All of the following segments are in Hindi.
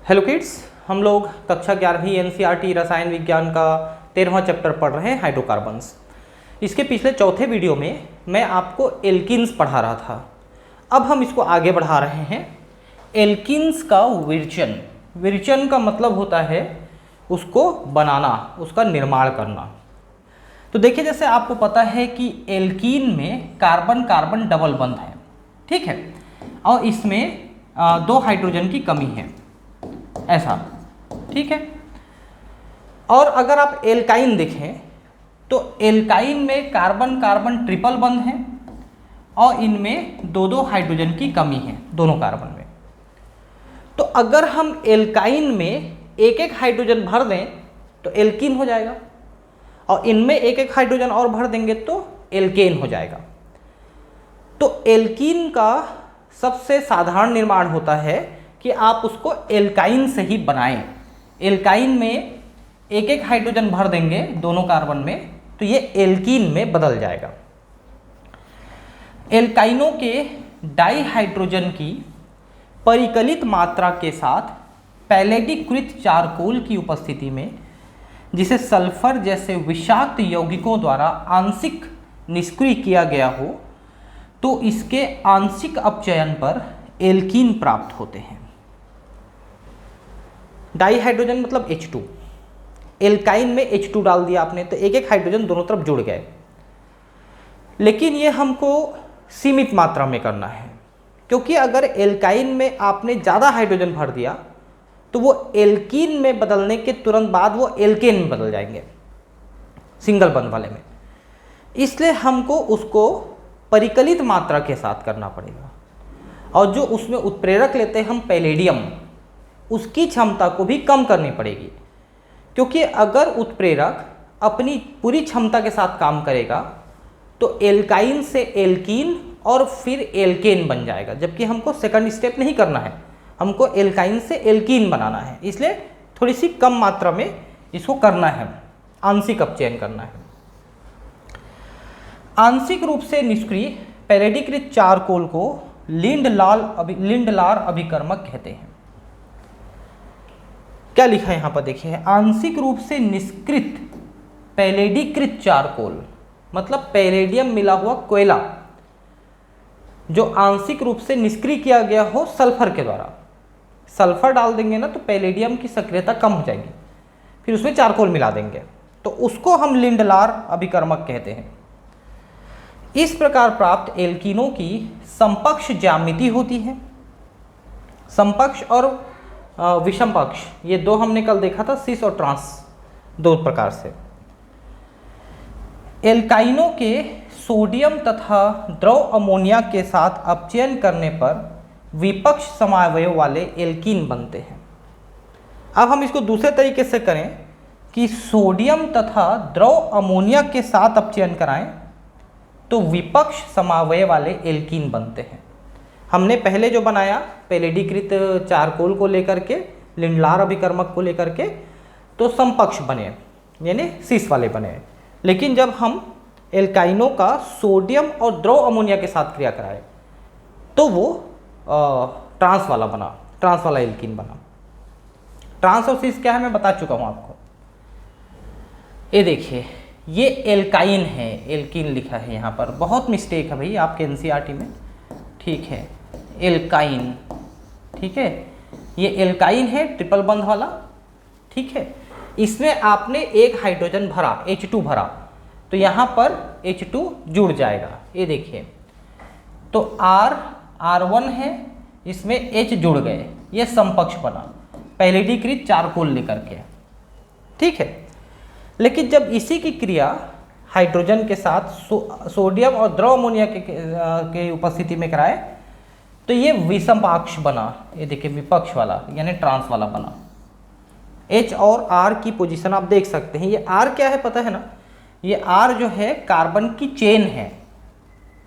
हेलो किड्स, हम लोग कक्षा 11वीं एनसीईआरटी रसायन विज्ञान का 13वां चैप्टर पढ़ रहे हैं हाइड्रोकार्बन्स। इसके पिछले चौथे वीडियो में मैं आपको एल्कीन्स पढ़ा रहा था। अब हम इसको आगे बढ़ा रहे हैं। एल्कीन्स का विरचन, विरचन का मतलब होता है उसको बनाना, उसका निर्माण करना। तो देखिए, जैसे आपको पता है कि एल्कीन में कार्बन कार्बन डबल बंध है, ठीक है, और इसमें 2 हाइड्रोजन की कमी है, ऐसा, ठीक है। और अगर आप एल्काइन देखें तो एल्काइन में कार्बन कार्बन ट्रिपल बंध है और इनमें 2 हाइड्रोजन की कमी है दोनों कार्बन में। तो अगर हम एल्काइन में एक एक हाइड्रोजन भर दें तो एल्कीन हो जाएगा, और इनमें एक एक हाइड्रोजन और भर देंगे तो एल्केन हो जाएगा। तो एल्कीन का सबसे साधारण निर्माण होता है कि आप उसको एल्काइन से ही बनाएं। एल्काइन में एक एक हाइड्रोजन भर देंगे दोनों कार्बन में तो ये एल्कीन में बदल जाएगा। एल्काइनों के डाइहाइड्रोजन की परिकलित मात्रा के साथ पैलेडीकृत चारकोल की उपस्थिति में, जिसे सल्फर जैसे विषाक्त यौगिकों द्वारा आंशिक निष्क्रिय किया गया हो, तो इसके आंशिक अपचयन पर एल्कीन प्राप्त होते हैं। डाइहाइड्रोजन मतलब H2, एल्काइन में H2 डाल दिया आपने तो एक एक हाइड्रोजन दोनों तरफ जुड़ गए। लेकिन ये हमको सीमित मात्रा में करना है, क्योंकि अगर एल्काइन में आपने ज़्यादा हाइड्रोजन भर दिया तो वो एल्कीन में बदलने के तुरंत बाद वो एल्केन में बदल जाएंगे, सिंगल बंध वाले में। इसलिए हमको उसको परिकलित मात्रा के साथ करना पड़ेगा। और जो उसमें उत्प्रेरक लेते हैं हम पैलेडियम, उसकी क्षमता को भी कम करनी पड़ेगी, क्योंकि अगर उत्प्रेरक अपनी पूरी क्षमता के साथ काम करेगा तो एल्काइन से एल्कीन और फिर एल्केन बन जाएगा, जबकि हमको सेकंड स्टेप नहीं करना है, हमको एल्काइन से एल्कीन बनाना है। इसलिए थोड़ी सी कम मात्रा में इसको करना है, आंशिक अपचयन करना है। आंशिक रूप से निष्क्रिय पैलेडीकृत चारकोल को लिंडलार अभिकर्मक कहते हैं। क्या लिखा है यहाँ पर देखिए, आंशिक रूप से निष्क्रित पैलेडीकृत चारकोल मतलब पैलेडियम मिला हुआ कोयला जो आंशिक रूप से निष्क्रिय किया गया हो सल्फर के द्वारा। सल्फर डाल देंगे ना तो पैलेडियम की सक्रियता कम हो जाएगी, फिर उसमें चारकोल मिला देंगे तो उसको हम लिंडलार अभिकर्मक कहते हैं। इस प्रकार प्राप्त एल्कीनों की समपक्ष ज्यामिति होती है। समपक्ष और विषम पक्ष, ये 2 हमने कल देखा था, सिस और ट्रांस, 2 प्रकार से। एल्काइनों के सोडियम तथा द्रव अमोनिया के साथ अपचयन करने पर विपक्ष समावयव वाले एल्कीन बनते हैं। अब हम इसको दूसरे तरीके से करें कि सोडियम तथा द्रव अमोनिया के साथ अपचयन कराएं तो विपक्ष समावयव वाले एल्कीन बनते हैं। हमने पहले जो बनाया पैलेडीकृत चारकोल को लेकर के, लिंडलार अभिकर्मक को लेकर के, तो समपक्ष बने, यानी सिस वाले बने। लेकिन जब हम एल्काइनों का सोडियम और द्रव अमोनिया के साथ क्रिया कराए तो वो ट्रांस वाला बना, ट्रांस वाला एल्कीन बना। ट्रांस और सिस क्या है मैं बता चुका हूँ आपको। ये देखिए, ये एल्काइन है, एल्कीन लिखा है यहाँ पर, बहुत मिस्टेक है भाई आपके एनसीईआरटी में, ठीक है, एल्काइन, ठीक है, ये एल्काइन है ट्रिपल बंध वाला, ठीक है। इसमें आपने एक हाइड्रोजन भरा, H2 भरा, तो यहाँ पर H2 जुड़ जाएगा, ये देखिए, तो R1 है, इसमें H जुड़ गए, ये समपक्ष बना पैलेडीकृत चारकोल लेकर के, ठीक है। लेकिन जब इसी की क्रिया हाइड्रोजन के साथ सोडियम और द्रव अमोनिया के उपस्थिति में कराए तो ये विषम पक्ष बना, ये देखिए विपक्ष वाला यानी ट्रांस वाला बना। H और R की पोजीशन आप देख सकते हैं। ये R क्या है पता है ना, ये R जो है कार्बन की चेन है।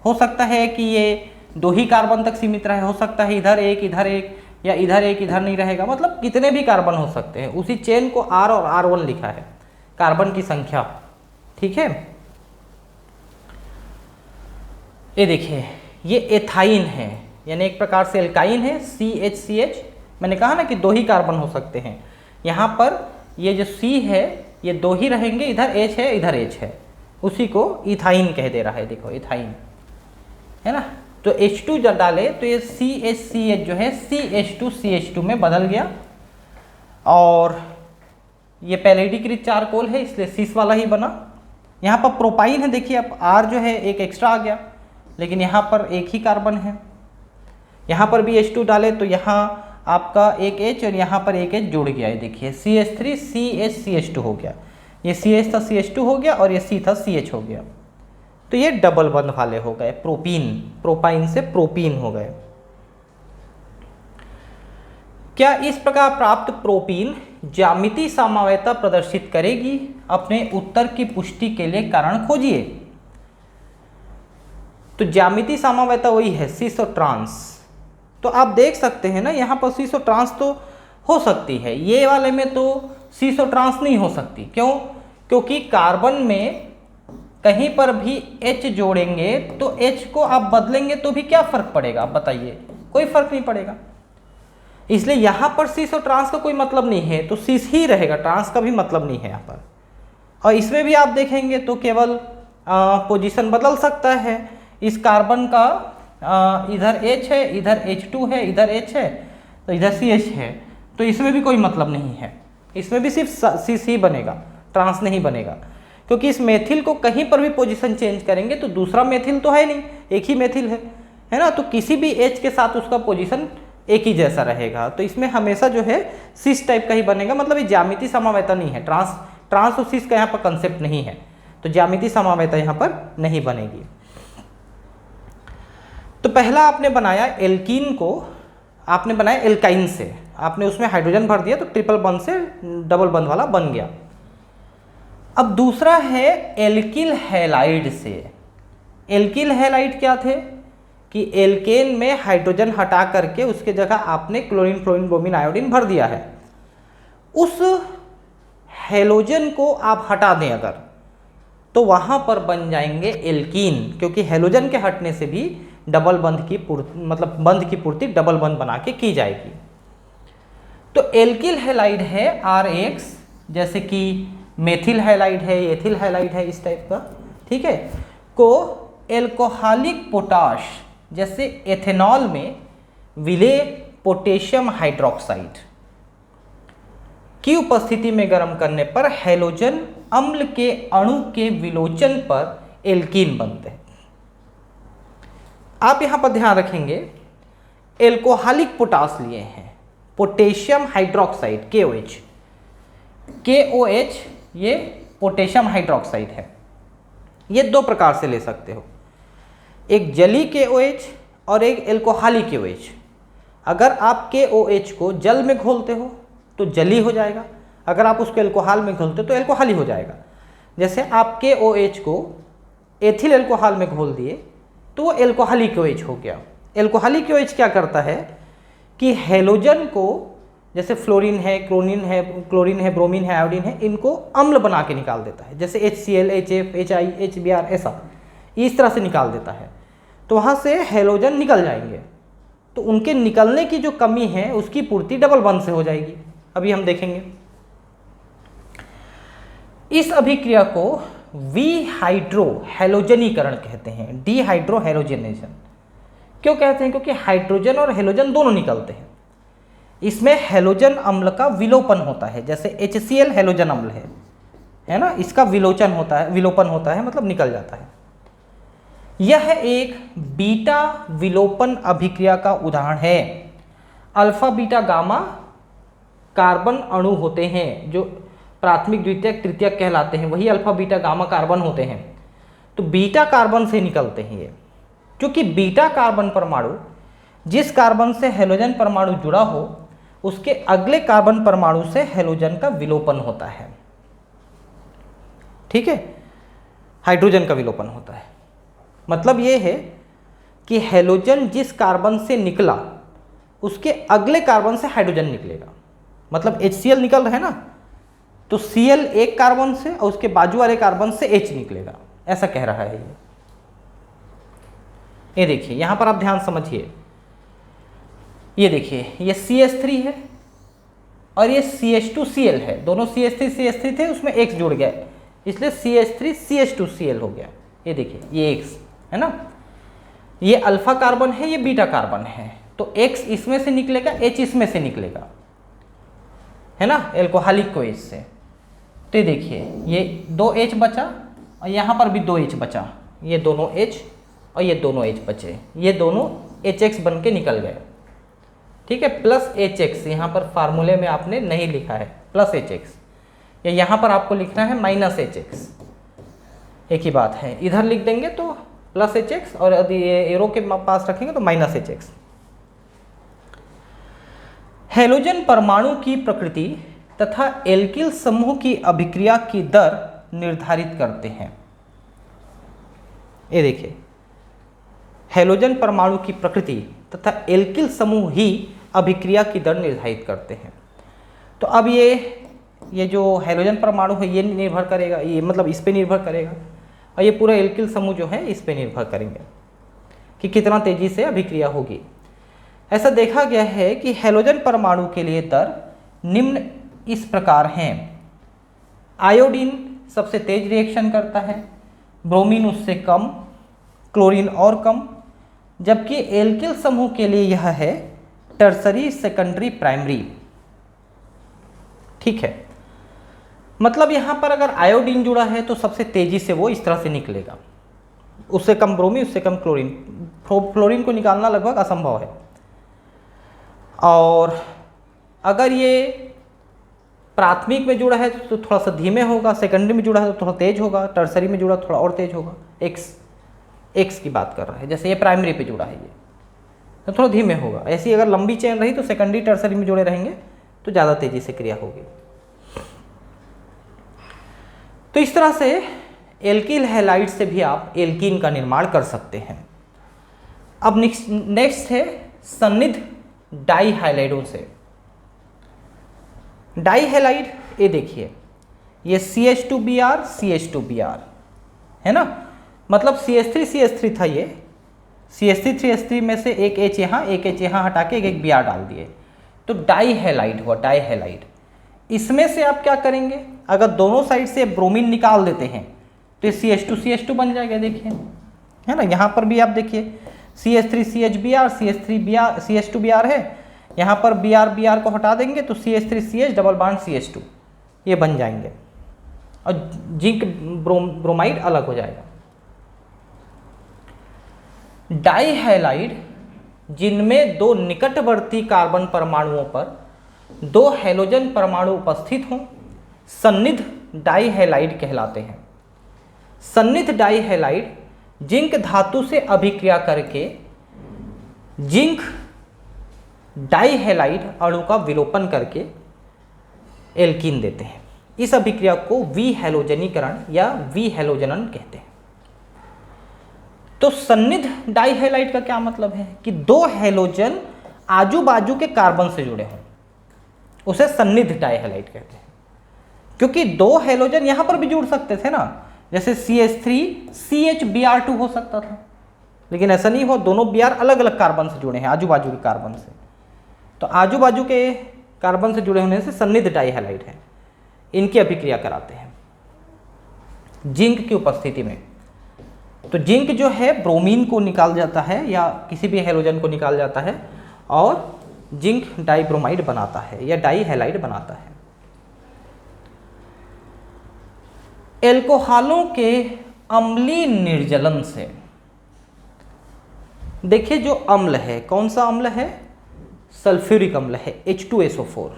हो सकता है कि ये 2 ही कार्बन तक सीमित रहे, हो सकता है इधर एक या इधर एक इधर नहीं रहेगा, मतलब कितने भी कार्बन हो सकते हैं। उसी चेन को R और R1 लिखा है, कार्बन की संख्या, ठीक है। ये देखिए, ये एथाइन है, यानी एक प्रकार से एल्काइन है, CH मैंने कहा ना कि 2 ही कार्बन हो सकते हैं। यहाँ पर ये जो C है ये 2 ही रहेंगे, इधर H है इधर H है, उसी को इथाइन कह दे रहा है। देखो इथाइन है ना, तो H2 जब डाले तो ये CH जो है CH2 में बदल गया, और ये पैलेडीकृत चारकोल है इसलिए सीस वाला ही बना। यहाँ पर प्रोपाइन है, देखिए अब R जो है एक एक्स्ट्रा आ गया, लेकिन यहाँ पर एक ही कार्बन है। यहाँ पर भी H2 डाले तो यहाँ आपका एक H और यहाँ पर एक H जुड़ गया है, देखिए CH3 CH हो गया, ये CH था CH2 हो गया और ये C था CH हो गया। तो ये डबल बंध वाले हो गए, प्रोपाइन से प्रोपीन हो गए। क्या इस प्रकार प्राप्त प्रोपीन ज्यामितीय साम्यता प्रदर्शित करेगी? अपने उत्तर की पुष्टि के लिए कारण खोजिए। तो ज्यामितीय साम्यता वही है सिस और ट्रांस। तो आप देख सकते हैं ना यहाँ पर सिस और ट्रांस तो हो सकती है, ये वाले में तो सिस और ट्रांस नहीं हो सकती। क्यों? क्योंकि कार्बन में कहीं पर भी H जोड़ेंगे तो H को आप बदलेंगे तो भी क्या फर्क पड़ेगा, आप बताइए? कोई फर्क नहीं पड़ेगा। इसलिए यहाँ पर सिस और ट्रांस का कोई मतलब नहीं है, तो सिस ही रहेगा, ट्रांस का भी मतलब नहीं है यहाँ पर। और इसमें भी आप देखेंगे तो केवल पोजीशन बदल सकता है। इस कार्बन का इधर H है, इधर H2 है, इधर H है, तो इधर CH है, तो इसमें भी कोई मतलब नहीं है। इसमें भी सिर्फ सिस ही बनेगा, ट्रांस नहीं बनेगा। क्योंकि इस मेथिल को कहीं पर भी पोजीशन चेंज करेंगे तो दूसरा मेथिल तो है नहीं, एक ही मेथिल है ना, तो किसी भी H के साथ उसका पोजीशन एक ही जैसा रहेगा। तो इसमें हमेशा जो है सिस टाइप का ही बनेगा, मतलब ये ज्यामितीय साम्यता नहीं है। ट्रांस और सिस का यहाँ पर कंसेप्ट नहीं है, तो ज्यामितीय साम्यता यहाँ पर नहीं बनेगी। तो पहला आपने बनाया एल्कीन को, आपने बनाया एल्काइन से, आपने उसमें हाइड्रोजन भर दिया तो ट्रिपल बंध से डबल बंध वाला बन गया। अब दूसरा है एल्किल हैलाइड से। एल्किल हैलाइड क्या थे कि एल्केन में हाइड्रोजन हटा करके उसके जगह आपने क्लोरीन फ्लोरीन ब्रोमीन आयोडीन भर दिया है। उस हेलोजन को आप हटा दें अगर, तो वहां पर बन जाएंगे एल्कीन, क्योंकि हेलोजन के हटने से भी डबल बंध की पूर्ति, मतलब बंध की पूर्ति डबल बंध बना के की जाएगी। तो एल्किल हैलाइड है RH, जैसे कि मेथिल हैलाइड है, एथिल हैलाइड है, इस टाइप का, ठीक है, को एल्कोहलिक पोटाश, जैसे एथेनॉल में विलेय पोटेशियम हाइड्रोक्साइड की उपस्थिति में गर्म करने पर हैलोजन अम्ल के अणु के विलोचन पर एल्कीन बनते हैं। आप यहां पर ध्यान रखेंगे, एल्कोहलिक पोटाश लिए हैं, पोटेशियम हाइड्रोक्साइड KOH ये पोटेशियम हाइड्रोक्साइड है। ये 2 प्रकार से ले सकते हो, एक जली KOH और एक एल्कोहली KOH। अगर आप KOH को जल में घोलते हो तो जली हो जाएगा, अगर आप उसको एल्कोहल में घोलते हो तो एल्कोहली हो जाएगा। जैसे आप KOH को एथिल एल्कोहल में घोल दिए तो वो एल्कोहली KOH हो गया। एल्कोहली KOH क्या करता है कि हेलोजन को, जैसे फ्लोरीन है, क्लोरीन है, ब्रोमीन है, आयोडीन है, इनको अम्ल बना के निकाल देता है, जैसे HCl, HF, HI, HBr, ऐसा इस तरह से निकाल देता है। तो वहाँ से हेलोजन निकल जाएंगे, तो उनके निकलने की जो कमी है उसकी पूर्ति डबल बंध से हो जाएगी। अभी हम देखेंगे। इस अभिक्रिया को विहाइड्रो हैलोजनीकरण कहते हैं, डिहाइड्रो हैलोजनेशन। क्यों कहते हैं? क्योंकि हाइड्रोजन और हेलोजन दोनों निकलते हैं। इसमें हेलोजन अम्ल का विलोपन होता है, जैसे HCl हेलोजन अम्ल है ना, इसका विलोचन होता है, विलोपन होता है, मतलब निकल जाता है। यह एक बीटा विलोपन अभिक्रिया का उदाहरण है। अल्फा बीटा गामा कार्बन अणु होते हैं जो प्राथमिक द्वितीयक तृतीयक कहलाते हैं, वही अल्फा बीटा गामा कार्बन होते हैं। तो बीटा कार्बन से निकलते हैं ये, क्योंकि बीटा कार्बन परमाणु जिस कार्बन से हेलोजन परमाणु जुड़ा हो उसके अगले कार्बन परमाणु से हेलोजन का विलोपन होता है, ठीक है, हाइड्रोजन का विलोपन होता है। मतलब ये है कि हेलोजन जिस कार्बन से निकला उसके अगले कार्बन से हाइड्रोजन निकलेगा। मतलब HCl निकल रहा है ना, तो Cl एक कार्बन से और उसके बाजू वाले कार्बन से H निकलेगा, ऐसा कह रहा है ये देखिए यहां पर आप ध्यान समझिए। ये देखिए ये CH3 है और ये CH2Cl है, दोनों CH3 थे, उसमें X जुड़ गया इसलिए CH3 CH2Cl हो गया। ये देखिए ये X है ना, ये अल्फा कार्बन है, ये बीटा कार्बन है, तो X इसमें से निकलेगा, H इसमें से निकलेगा, है ना, एल्कोहलिक को H से। तो ये देखिए ये 2H बचा और यहाँ पर भी 2H बचा, ये दोनों H और ये दोनों H बचे, ये दोनों HX बन के निकल गए, ठीक है, प्लस HX, यहाँ पर फार्मूले में आपने नहीं लिखा है प्लस HX, या यहाँ पर आपको लिखना है माइनस HX, एक ही बात है, इधर लिख देंगे तो प्लस HX और यदि ये एरो के पास रखेंगे तो माइनस HX। हैलोजन परमाणु की प्रकृति तथा एल्किल समूह की अभिक्रिया की दर निर्धारित करते हैं। ये देखिए हैलोजन परमाणु की प्रकृति तथा एल्किल समूह ही अभिक्रिया की दर निर्धारित करते हैं। तो अब ये जो हैलोजन परमाणु है ये निर्भर करेगा, ये मतलब इस पे निर्भर करेगा, और ये पूरा एल्किल समूह जो है इस पे निर्भर करेंगे कि कितना तेजी से अभिक्रिया होगी। ऐसा देखा गया है कि हैलोजन परमाणु के लिए दर निम्न इस प्रकार हैं। आयोडीन सबसे तेज रिएक्शन करता है, ब्रोमीन उससे कम, क्लोरीन और कम, जबकि एल्किल समूह के लिए यह है टर्सरी, सेकेंडरी, प्राइमरी, ठीक है। मतलब यहाँ पर अगर आयोडीन जुड़ा है तो सबसे तेजी से वो इस तरह से निकलेगा, उससे कम ब्रोमीन, उससे कम क्लोरीन, फ्लोरीन को निकालना लगभग असंभव है। और अगर ये प्राथमिक में जुड़ा है तो थोड़ा सा धीमे होगा, सेकेंडरी में जुड़ा है तो थोड़ा तेज होगा, टर्सरी में जुड़ा थोड़ा और तेज होगा। एक्स की बात कर रहा है, जैसे ये प्राइमरी पे जुड़ा है ये तो थोड़ा धीमे होगा। ऐसी अगर लंबी चेन रही तो सेकेंडरी टर्सरी में जुड़े रहेंगे तो ज़्यादा तेजी से क्रिया होगी। तो इस तरह से एल्किल हैलाइड से भी आप एल्कीन का निर्माण कर सकते हैं। अब नेक्स्ट है सन्निध डाई हैलाइडों से। डाई हैलाइड, ये देखिए ये CH2Br CH2Br है ना, मतलब CH3 था, ये CH3 में से एक H यहाँ एक H यहाँ हटा के एक Br डाल दिए तो डाई हैलाइड हुआ, डाई हैलाइड। इसमें से आप क्या करेंगे, अगर दोनों साइड से ब्रोमीन निकाल देते हैं तो ये CH2 बन जाएगा, देखिए है ना। यहाँ पर भी आप देखिए CH3 CHBr CH2Br है, यहाँ पर Br को हटा देंगे तो CH3 CH double bond CH2 ये बन जाएंगे और जिंक ब्रोमाइड अलग हो जाएगा। डाई हैलाइड जिनमें दो निकटवर्ती कार्बन परमाणुओं पर दो हैलोजन परमाणु उपस्थित हों सन्निध डाई हैलाइड कहलाते हैं। सन्निध डाई हैलाइड जिंक धातु से अभिक्रिया करके जिंक डाई हैलाइड अणु का विलोपन करके एल्कीन देते हैं। इस अभिक्रिया को विहैलोजनीकरण या विहैलोजनन कहते हैं। तो सन्निध डाई हैलाइड का क्या मतलब है कि दो हैलोजन आजू बाजू के कार्बन से जुड़े हों, उसे सन्निध डाई हैलाइड कहते हैं। क्योंकि दो हैलोजन यहां पर भी जुड़ सकते थे ना, जैसे CH3 CHBr2 हो सकता था, लेकिन ऐसा नहीं हो, दोनों Br अलग अलग कार्बन से जुड़े हैं, आजू बाजू के कार्बन से, तो आजू बाजू के कार्बन से जुड़े होने से सन्निध डाई हैलाइड है। इनकी अभिक्रिया कराते हैं जिंक की उपस्थिति में। तो जिंक जो है ब्रोमीन को निकाल जाता है या किसी भी हैलोजन को निकाल जाता है और जिंक डाइब्रोमाइड बनाता है या डाई हैलाइड बनाता है। एल्कोहलों के अम्लीय निर्जलन से, देखिए जो अम्ल है, कौन सा अम्ल है, सल्फ्यूरिक अम्ल है H2SO4।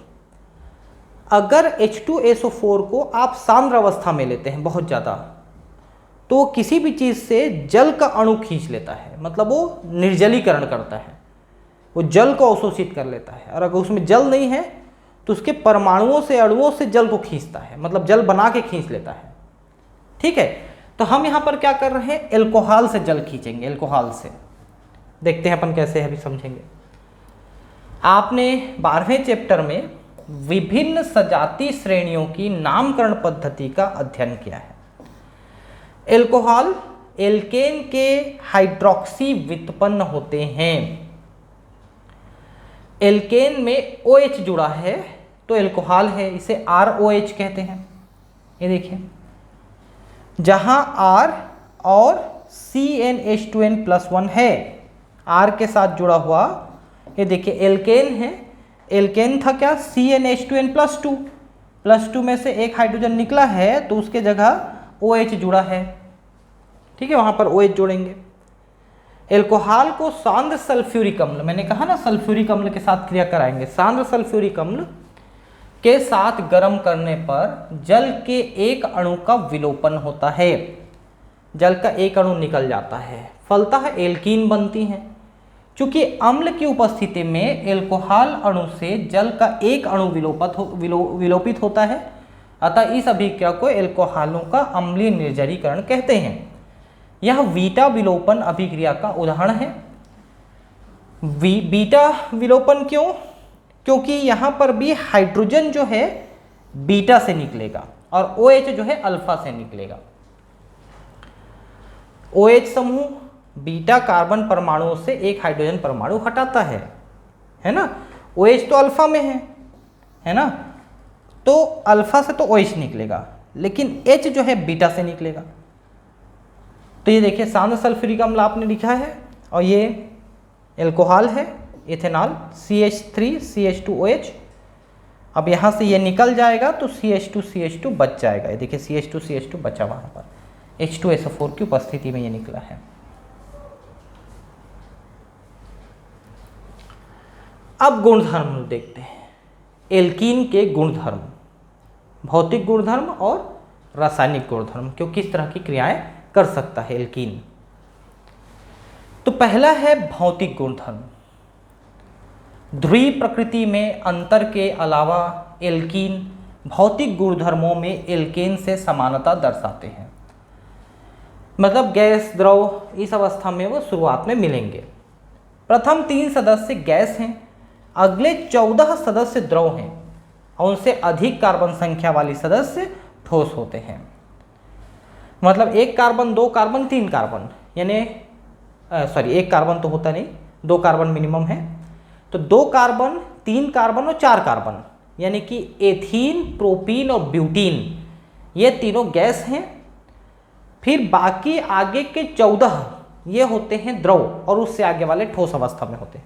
अगर H2SO4 को आप सांद्र अवस्था में लेते हैं बहुत ज़्यादा, तो किसी भी चीज़ से जल का अणु खींच लेता है, मतलब वो निर्जलीकरण करता है, वो जल को अवशोषित कर लेता है। और अगर उसमें जल नहीं है तो उसके परमाणुओं से, अणुओं से जल को खींचता है, मतलब जल बना के खींच लेता है, ठीक है। तो हम यहाँ पर क्या कर रहे हैं, एल्कोहल से जल खींचेंगे, एल्कोहल से। देखते हैं अपन कैसे, अभी समझेंगे। आपने 12वें चैप्टर में विभिन्न सजातीय श्रेणियों की नामकरण पद्धति का अध्ययन किया है। एल्कोहल एल्केन के हाइड्रोक्सी व्युत्पन्न होते हैं। एल्केन में OH जुड़ा है तो एल्कोहल है, इसे ROH कहते हैं। ये देखिए, जहां R और CnH2n+1 है, R के साथ जुड़ा हुआ, ये देखिए एल्केन है, एल्केन था क्या, CnH2n+2, +2 में से एक हाइड्रोजन निकला है तो उसके जगह OH जुड़ा है, ठीक है, वहां पर OH जोड़ेंगे। एल्कोहल को सांद्र सल्फ्यूरिक अम्ल, मैंने कहा ना सल्फ्यूरिक अम्ल के साथ क्रिया कराएंगे, सांद्र सल्फ्यूरिक अम्ल के साथ गर्म करने पर जल के एक अणु का विलोपन होता है, जल का एक अणु निकल जाता है, फलतः एल्कीन बनती हैं। चूंकि अम्ल की उपस्थिति में एल्कोहल अणु से जल का एक अणु विलोपित होता है, अतः इस अभिक्रिया को एल्कोहलों का अम्लीय निर्जरीकरण कहते हैं। यह बीटा विलोपन अभिक्रिया का उदाहरण है। बीटा विलोपन क्यों? क्योंकि यहाँ पर भी हाइड्रोजन जो है बीटा से निकलेगा और OH जो है अल्फा से निकलेगा। OH समूह बीटा कार्बन परमाणुओं से एक हाइड्रोजन परमाणु हटाता है ना। OH तो अल्फा में है ना, तो अल्फा से तो OH निकलेगा, लेकिन H जो है बीटा से निकलेगा। तो ये देखिए सांद्र सल्फ्यूरिक अम्ल आपने लिखा है और ये एल्कोहल है, इथेनॉल, CH3CH2OH। अब यहाँ से ये निकल जाएगा तो CH2CH2 बच जाएगा। ये देखिए CH2CH2 बचा वहाँ पर, H2SO4 की उपस्थिति में ये निकला है। अब गुणधर्म देखते हैं, एल्कीन के गुणधर्म, भौतिक गुणधर्म और रासायनिक गुणधर्म, क्यों किस तरह की क्रियाएं कर सकता है एल्कीन। तो पहला है भौतिक गुणधर्म। ध्रुवीय प्रकृति में अंतर के अलावा एल्कीन भौतिक गुणधर्मों में एल्केन से समानता दर्शाते हैं, मतलब गैस द्रव इस अवस्था में वो शुरुआत में मिलेंगे। प्रथम 3 सदस्य गैस हैं, अगले 14 सदस्य द्रव हैं और उनसे अधिक कार्बन संख्या वाली सदस्य ठोस होते हैं। मतलब 1 कार्बन 2 कार्बन 3 कार्बन, यानी सॉरी 1 कार्बन तो होता नहीं, 2 कार्बन मिनिमम है, तो 2 कार्बन 3 कार्बन और 4 कार्बन, यानी कि एथीन, प्रोपीन और ब्यूटीन, ये तीनों गैस हैं। फिर बाकी आगे के 14 ये होते हैं द्रव और उससे आगे वाले ठोस अवस्था में होते हैं।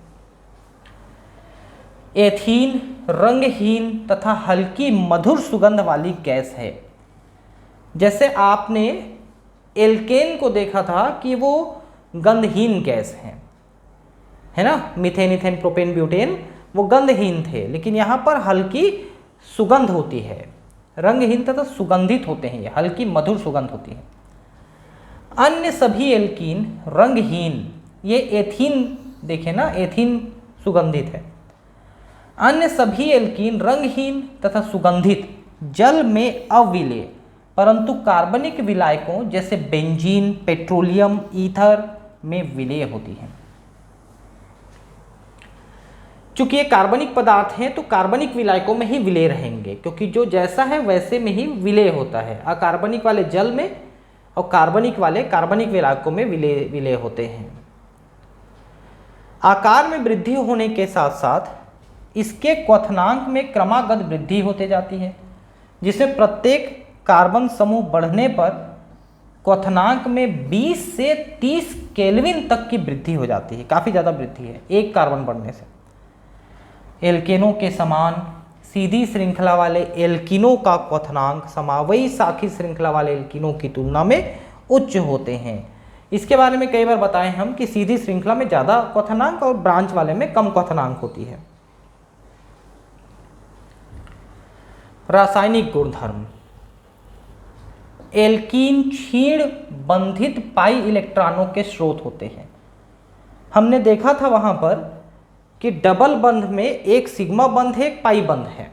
एथीन रंगहीन तथा हल्की मधुर सुगंध वाली गैस है। जैसे आपने एल्केन को देखा था कि वो गंधहीन गैस है ना, मीथेन, इथेन, प्रोपेन, ब्यूटेन, वो गंधहीन थे, लेकिन यहाँ पर हल्की सुगंध होती है, रंगहीन तथा सुगंधित होते हैं, ये हल्की मधुर सुगंध होती है। अन्य सभी एल्कीन रंगहीन, ये एथीन देखें ना, एथीन सुगंधित है। अन्य सभी एल्कीन रंगहीन तथा सुगंधित, जल में अविलेय, परंतु कार्बनिक विलायकों जैसे बेंजीन, पेट्रोलियम, ईथर में विलेय होती हैं। चूंकि ये कार्बनिक पदार्थ हैं तो कार्बनिक विलायकों में ही विलेय रहेंगे, क्योंकि जो जैसा है वैसे में ही विलेय होता है। अकार्बनिक वाले जल में और कार्बनिक वाले कार्बनिक विलायकों में विलेय होते हैं। आकार में वृद्धि होने के साथ साथ इसके क्वथनांक में क्रमागत वृद्धि होते जाती है, जिसमें प्रत्येक कार्बन समूह बढ़ने पर क्वथनांक में 20 से 30 केल्विन तक की वृद्धि हो जाती है। काफ़ी ज़्यादा वृद्धि है एक कार्बन बढ़ने से। एल्केनों के समान सीधी श्रृंखला वाले एल्कीनों का क्वथनांक समावयी शाखी श्रृंखला वाले एल्कीनों की तुलना में उच्च होते हैं। इसके बारे में कई बार बताए हम कि सीधी श्रृंखला में ज़्यादा क्वथनांक और ब्रांच वाले में कम क्वथनांक होती है। रासायनिक गुणधर्म, एल्कीन क्षीण बंधित पाई इलेक्ट्रॉनों के स्रोत होते हैं। हमने देखा था वहां पर कि डबल बंध में एक सिग्मा बंध है, एक पाई बंध है।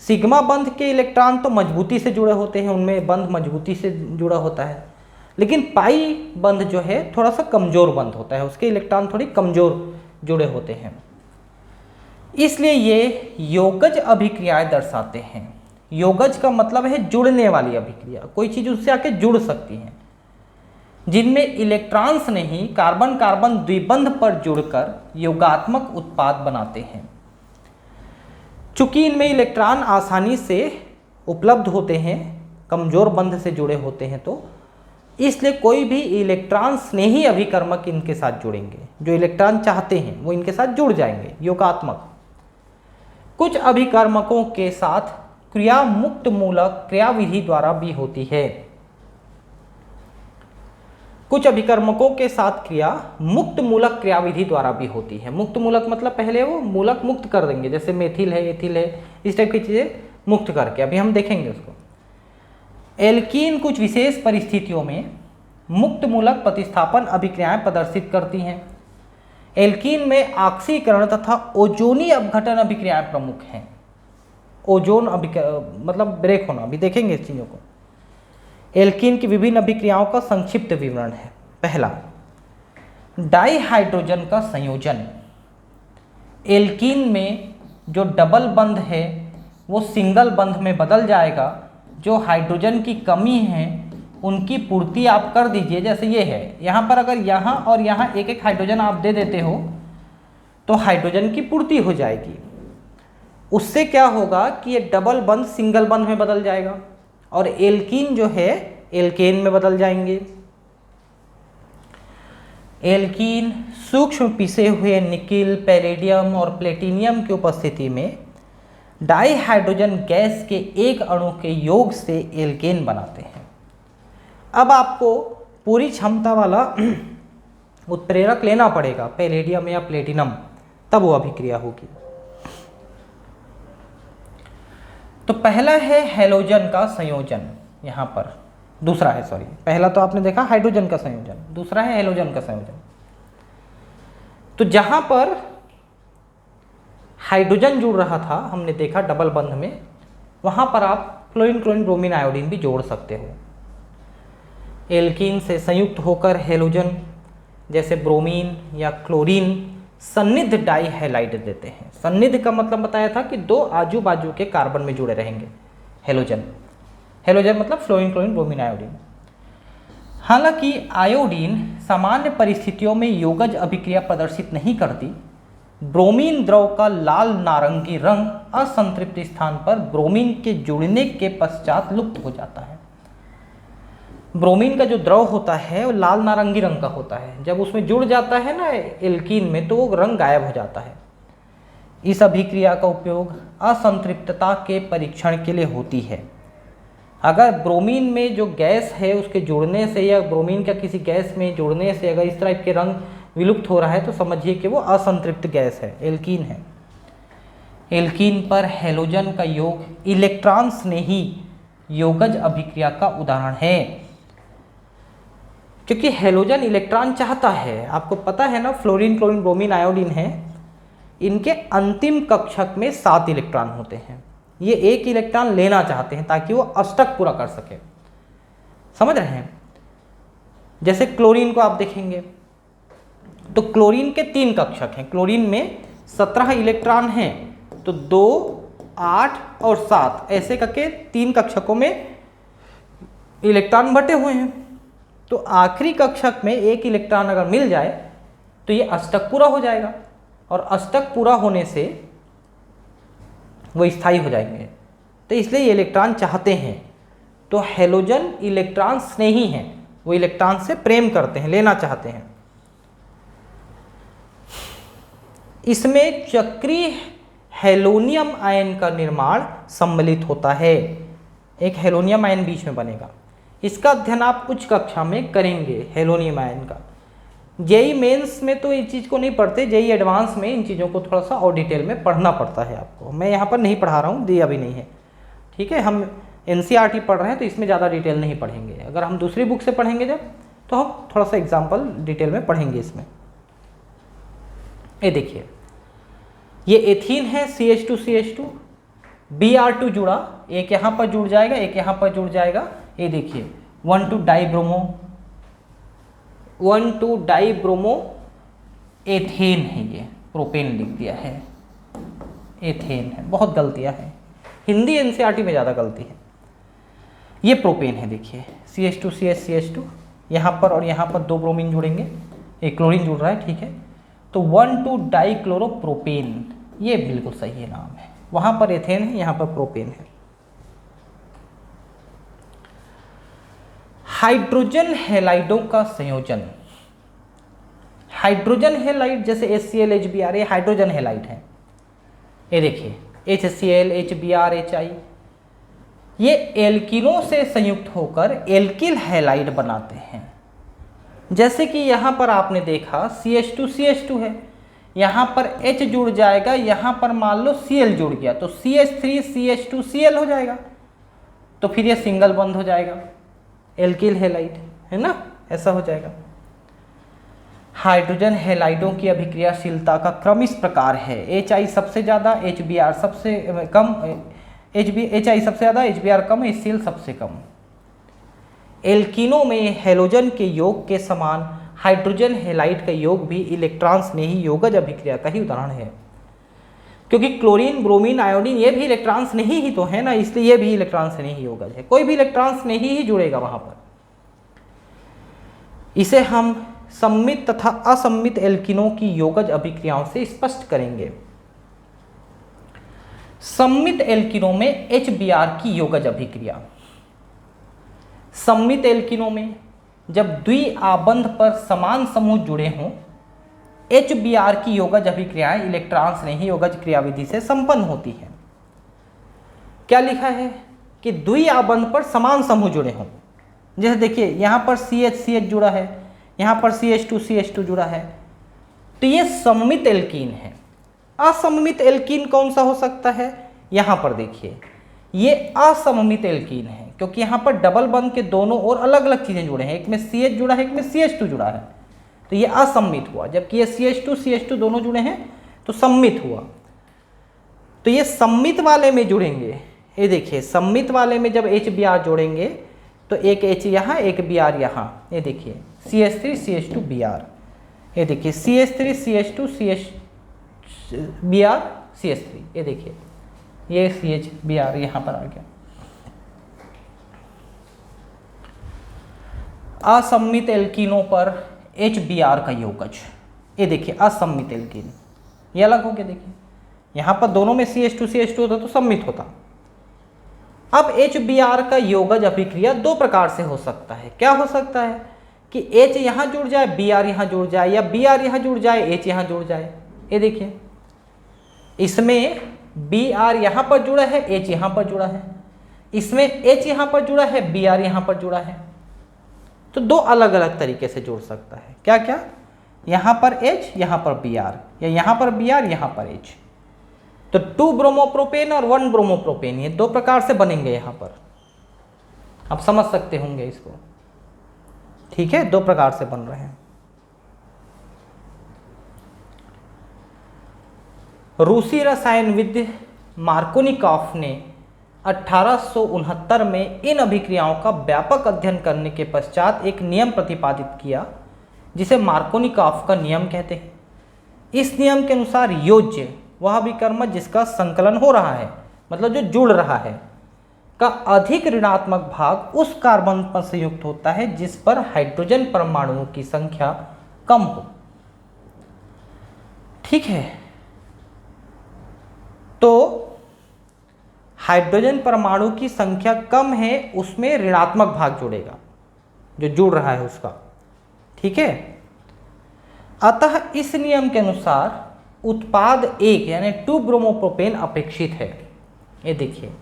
सिग्मा बंध के इलेक्ट्रॉन तो मजबूती से जुड़े होते हैं, उनमें बंध मजबूती से जुड़ा होता है, लेकिन पाई बंध जो है थोड़ा सा कमजोर बंध होता है, उसके इलेक्ट्रॉन थोड़ी कमजोर जुड़े होते हैं, इसलिए ये योगज अभिक्रियाएं दर्शाते हैं। योगज का मतलब है जुड़ने वाली अभिक्रिया, कोई चीज उससे आके जुड़ सकती है। जिनमें इलेक्ट्रॉन्स ने ही कार्बन कार्बन द्विबंध पर जुड़कर योगात्मक उत्पाद बनाते हैं। चूंकि इनमें इलेक्ट्रॉन आसानी से उपलब्ध होते हैं, कमजोर बंध से जुड़े होते हैं, तो इसलिए कोई भी इलेक्ट्रॉन स्नेही अभिकर्मक इनके साथ जुड़ेंगे। जो इलेक्ट्रॉन चाहते हैं वो इनके साथ जुड़ जाएंगे योगात्मक। कुछ अभिकर्मकों के साथ क्रिया मुक्त मूलक क्रियाविधि द्वारा भी होती है। कुछ अभिकर्मकों के साथ क्रिया मुक्त मूलक क्रियाविधि द्वारा भी होती है। मुक्त मूलक मतलब पहले वो मूलक मुक्त कर देंगे, जैसे मेथिल है, एथिल है, इस टाइप की चीजें मुक्त करके, अभी हम देखेंगे उसको। एल्कीन कुछ विशेष परिस्थितियों में मुक्त मूलक प्रतिस्थापन अभिक्रियाएं प्रदर्शित करती हैं। एल्कीन में ऑक्सीकरण तथा ओजोनी अपघटन अभिक्रियाएं प्रमुख हैं। ओजोन मतलब ब्रेक होना, अभी देखेंगे इस चीज़ों को। एल्कीन की विभिन्न अभिक्रियाओं का संक्षिप्त विवरण है। पहला, डाइहाइड्रोजन का संयोजन। एल्कीन में जो डबल बंध है वो सिंगल बंध में बदल जाएगा। जो हाइड्रोजन की कमी है उनकी पूर्ति आप कर दीजिए। जैसे ये है, यहाँ पर अगर यहाँ और यहाँ एक एक हाइड्रोजन आप दे देते हो तो हाइड्रोजन की पूर्ति हो जाएगी। उससे क्या होगा कि ये डबल बंध सिंगल बंध में बदल जाएगा और एल्कीन जो है एल्केन में बदल जाएंगे। एल्कीन सूक्ष्म पिसे हुए निकिल, पैलेडियम और प्लेटिनियम की उपस्थिति में डाइहाइड्रोजन गैस के एक अणु के योग से एल्केन बनाते हैं। अब आपको पूरी क्षमता वाला उत्प्रेरक लेना पड़ेगा, पैलेडियम या प्लेटिनम, तब वो अभिक्रिया होगी। तो पहला है हैलोजन का संयोजन, यहाँ पर दूसरा है, सॉरी, पहला तो आपने देखा हाइड्रोजन का संयोजन, दूसरा है हैलोजन का संयोजन। तो जहां पर हाइड्रोजन जुड़ रहा था, हमने देखा डबल बंध में, वहां पर आप फ्लोरीन, क्लोरीन, ब्रोमीन, आयोडीन भी जोड़ सकते हो। एल्कीन से संयुक्त होकर हैलोजन जैसे ब्रोमीन या क्लोरीन सन्निध डाइहैलाइड देते हैं। सन्निध का मतलब बताया था कि दो आजू बाजू के कार्बन में जुड़े रहेंगे हैलोजन। हैलोजन मतलब फ्लोरीन, क्लोरीन, ब्रोमीन, आयोडीन। हालांकि आयोडीन सामान्य परिस्थितियों में योगज अभिक्रिया प्रदर्शित नहीं करती। ब्रोमीन द्रव का लाल नारंगी रंग असंतृप्त स्थान पर ब्रोमीन के जुड़ने के पश्चात लुप्त हो जाता है। ब्रोमीन का जो द्रव होता है वो लाल नारंगी रंग का होता है। जब उसमें जुड़ जाता है ना एल्कीन में, तो वो रंग गायब हो जाता है। इस अभिक्रिया का उपयोग असंतृप्तता के परीक्षण के लिए होती है। अगर ब्रोमीन में जो गैस है उसके जुड़ने से या ब्रोमीन का किसी गैस में जुड़ने से अगर इस तरह के रंग विलुप्त हो रहा है तो समझिए कि वो असंतृप्त गैस है, एल्कीन है। एल्कीन पर हैलोजन का योग इलेक्ट्रॉन स्नेही योगज अभिक्रिया का उदाहरण है। क्योंकि हैलोजन इलेक्ट्रॉन चाहता है, आपको पता है ना, फ्लोरीन, क्लोरीन, ब्रोमीन, आयोडीन है, इनके अंतिम कक्षक में 7 इलेक्ट्रॉन होते हैं। ये एक इलेक्ट्रॉन लेना चाहते हैं ताकि वो अष्टक पूरा कर सके। समझ रहे हैं? जैसे क्लोरीन को आप देखेंगे तो क्लोरीन के 3 कक्षक हैं। क्लोरीन में 17 इलेक्ट्रॉन हैं, तो 2, 8 और 7 ऐसे करके 3 कक्षकों में इलेक्ट्रॉन बटे हुए हैं। तो आखिरी कक्षक में एक इलेक्ट्रॉन अगर मिल जाए तो ये अष्टक पूरा हो जाएगा और अष्टक पूरा होने से वो स्थायी हो जाएंगे। तो इसलिए ये इलेक्ट्रॉन चाहते हैं। तो हैलोजन इलेक्ट्रॉन स्नेही हैं, वो इलेक्ट्रॉन से प्रेम करते हैं, लेना चाहते हैं। इसमें चक्रीय हेलोनियम आयन का निर्माण सम्मिलित होता है। एक हेलोनियम आयन बीच में बनेगा। इसका अध्ययन आप उच्च कक्षा में करेंगे, हेलोनियम आयन का। जेई मेंस में तो इस चीज़ को नहीं पढ़ते, जेई एडवांस में इन चीज़ों को थोड़ा सा और डिटेल में पढ़ना पड़ता है आपको। मैं यहाँ पर नहीं पढ़ा रहा हूँ, दिया भी नहीं है, ठीक है। हम एनसीईआरटी पढ़ रहे हैं तो इसमें ज़्यादा डिटेल नहीं पढ़ेंगे। अगर हम दूसरी बुक से पढ़ेंगे जब, तो हम थोड़ा सा एग्जाम्पल डिटेल में पढ़ेंगे इसमें। ये देखिए, ये एथीन है, CH2CH2, Br2 जुड़ा, एक यहाँ पर जुड़ जाएगा, एक यहाँ पर जुड़ जाएगा। ये देखिए 1,2 डाइब्रोमो एथेन है, ये प्रोपेन लिख दिया है, एथेन है। बहुत गलतियाँ हैं, हिंदी एनसीईआरटी में ज़्यादा गलती है। ये प्रोपेन है, देखिए CH2CH CH2, यहाँ पर और यहाँ पर 2 ब्रोमीन जुड़ेंगे, एक क्लोरीन जुड़ रहा है, ठीक है। तो 1,2-डाइक्लोरोप्रोपेन, ये बिल्कुल सही है नाम है। वहाँ पर एथेन है, यहाँ पर प्रोपेन है। हाइड्रोजन हैलाइडों का संयोजन, हाइड्रोजन हैलाइड जैसे HCl HBr, ये हाइड्रोजन हैलाइड है। ये देखिए HCl HBr HI, ये एल्किनों से संयुक्त होकर एल्किल हैलाइड बनाते हैं। जैसे कि यहाँ पर आपने देखा CH2 है, यहाँ पर H जुड़ जाएगा, यहाँ पर मान लो Cl जुड़ गया तो CH3CH2Cl हो जाएगा, तो फिर ये सिंगल बॉन्ड हो जाएगा, एल्किल हैलाइड, है ना, ऐसा हो जाएगा। हाइड्रोजन हैलाइडों की अभिक्रियाशीलता का क्रम इस प्रकार है, HI सबसे ज़्यादा, HBr सबसे कम, HI सबसे ज़्यादा, HBr कम, HCl सबसे कम। एल्किनों में हैलोजन के योग के समान हाइड्रोजन हैलाइड का योग भी इलेक्ट्रॉन स्नेही योगज अभिक्रिया का ही उदाहरण है, क्योंकि क्लोरीन ब्रोमीन आयोडीन ये भी इलेक्ट्रॉन स्नेही ही तो है ना, इसलिए ये भी इलेक्ट्रॉन स्नेही योगज है, कोई भी इलेक्ट्रॉन स्नेही ही जुड़ेगा वहां पर। इसे हम सम्मित तथा असम्मित एल्किनों की योगज अभिक्रियाओं से स्पष्ट करेंगे। सम्मित एल्किनों में HBr की योगज अभिक्रिया, सम्मित एल्किनों में जब द्विआबंध पर समान समूह जुड़े हों, HBr की योगज अभिक्रियाएं इलेक्ट्रॉन स्नेही योगज क्रियाविधि से संपन्न होती हैं। क्या लिखा है कि द्विआबंध पर समान समूह जुड़े हों, जैसे देखिए यहाँ पर CH जुड़ा है, यहाँ पर CH2 जुड़ा है, तो ये सम्मित एल्कीन है। असम्मित एल्कीन कौन सा हो सकता है, यहाँ पर देखिए ये असम्मित एल्कीन है, क्योंकि यहाँ पर डबल बंध के दोनों ओर अलग अलग चीज़ें जुड़े हैं, एक में CH जुड़ा है, एक में CH2 जुड़ा है, तो ये असम्मित हुआ। जबकि ये CH2 दोनों जुड़े हैं तो सम्मित हुआ। तो ये सम्मित वाले में जुड़ेंगे, ये देखिए सम्मित वाले में जब HBr जोड़ेंगे तो एक H यहाँ, एक Br यहाँ, ये देखिए CH3CH2Br, ये देखिए CH3CH2Br CH3, ये देखिए ये CHBr यहाँ पर आ गया। असम्मित एल्कीनों पर HBr का योगज, ये देखिए असम्मित एल्कीन, ये अलग हो गया, देखिए यहाँ पर दोनों में CH2 होता तो सम्मित होता। अब HBr का योगज अभिक्रिया 2 प्रकार से हो सकता है। क्या हो सकता है कि H यहाँ जुड़ जाए, Br यहाँ जुड़ जाए, या Br यहाँ जुड़ जाए, H यहाँ जुड़ जाए। ये देखिए इसमें Br यहाँ पर जुड़ा है, H यहाँ पर जुड़ा है, इसमें H यहाँ पर जुड़ा है, Br यहाँ पर जुड़ा है। तो 2 अलग अलग तरीके से जुड़ सकता है। क्या क्या, यहाँ पर H, यहाँ पर Br, या यहाँ पर Br, यहाँ पर H। तो 2 ब्रोमोप्रोपेन और 1 ब्रोमोप्रोपेन, ये 2 प्रकार से बनेंगे यहाँ पर, आप समझ सकते होंगे इसको, ठीक है, 2 प्रकार से बन रहे हैं। रूसी रसायनविद मार्कोनिकॉफ ने 1869 में इन अभिक्रियाओं का व्यापक अध्ययन करने के पश्चात एक नियम प्रतिपादित किया, जिसे मार्कोनिकॉफ का नियम कहते हैं। इस नियम के अनुसार योज्य वह अभिकर्मक जिसका संकलन हो रहा है, मतलब जो जुड़ रहा है, का अधिक ऋणात्मक भाग उस कार्बन पर संयुक्त होता है जिस पर हाइड्रोजन परमाणुओं की संख्या कम हो। ठीक है, तो हाइड्रोजन परमाणु की संख्या कम है, उसमें ऋणात्मक भाग जुड़ेगा जो जुड़ रहा है उसका। ठीक है, अतः इस नियम के अनुसार उत्पाद 1 यानी 2 ब्रोमोप्रोपेन अपेक्षित है। ये देखिए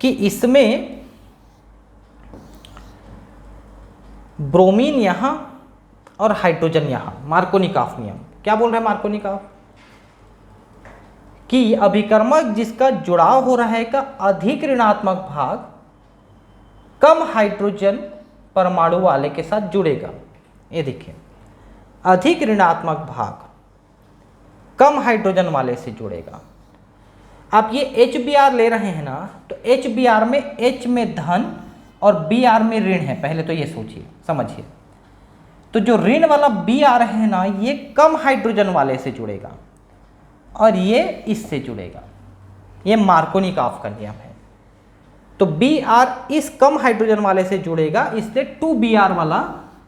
कि इसमें ब्रोमीन यहां और हाइड्रोजन यहां। मार्कोनिकॉफ नियम क्या बोल रहा है मार्कोनिकॉफ, कि अभिकर्मक जिसका जुड़ाव हो रहा है का अधिक ऋणात्मक भाग कम हाइड्रोजन परमाणु वाले के साथ जुड़ेगा। ये देखिए अधिक ऋणात्मक भाग कम हाइड्रोजन वाले से जुड़ेगा। आप ये HBr ले रहे हैं ना, तो HBr में H में धन और Br में ऋण है, पहले तो ये सोचिए समझिए। तो जो ऋण वाला Br है ना, ये कम हाइड्रोजन वाले से जुड़ेगा और ये इससे जुड़ेगा। ये मार्कोनिकॉफ का नियम है। तो Br इस कम हाइड्रोजन वाले से जुड़ेगा, इसलिए 2Br वाला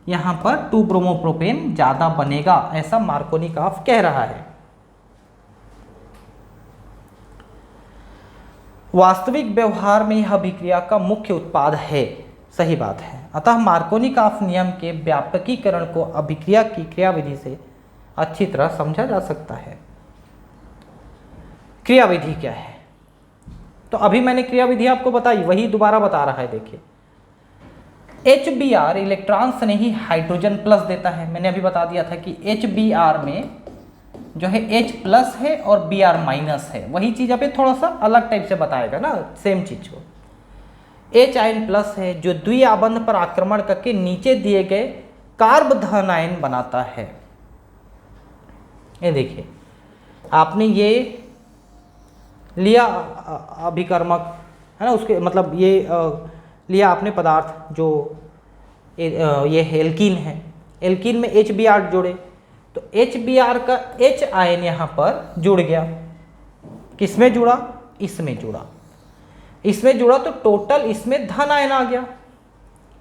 यहाँ पर 2 ब्रोमोप्रोपेन ज़्यादा बनेगा, ऐसा मार्कोनिकॉफ कह रहा है। वास्तविक व्यवहार में यह अभिक्रिया का मुख्य उत्पाद है, सही बात है। अतः मार्कोनिकॉफ नियम के व्यापकीकरण को अभिक्रिया की क्रियाविधि से अच्छी तरह समझा जा सकता है। क्रियाविधि क्या है? तो अभी मैंने क्रियाविधि आपको बताई, वही दोबारा बता रहा है। देखिए, HBr इलेक्ट्रॉन से नहीं हाइड्रोजन प्लस देता है। मैंने अभी बता दिया था कि HBr में जो है H प्लस है और Br माइनस है। वही चीज़ अभी थोड़ा सा अलग टाइप से बताएगा ना, सेम चीज को। H आयन प्लस है जो द्विआबंध पर आक्रमण करके नीचे दिए गए कार्ब धन आयन बनाता है। ये देखिए, आपने ये लिया अभिकर्मक है ना, उसके मतलब ये लिया आपने पदार्थ जो ये एल्कीन है। एल्कीन में HBr जोड़े तो HBr का H आयन यहाँ पर जुड़ गया। किसमें जुड़ा? इसमें जुड़ा। इसमें जुड़ा तो टोटल इसमें धन आयन आ गया।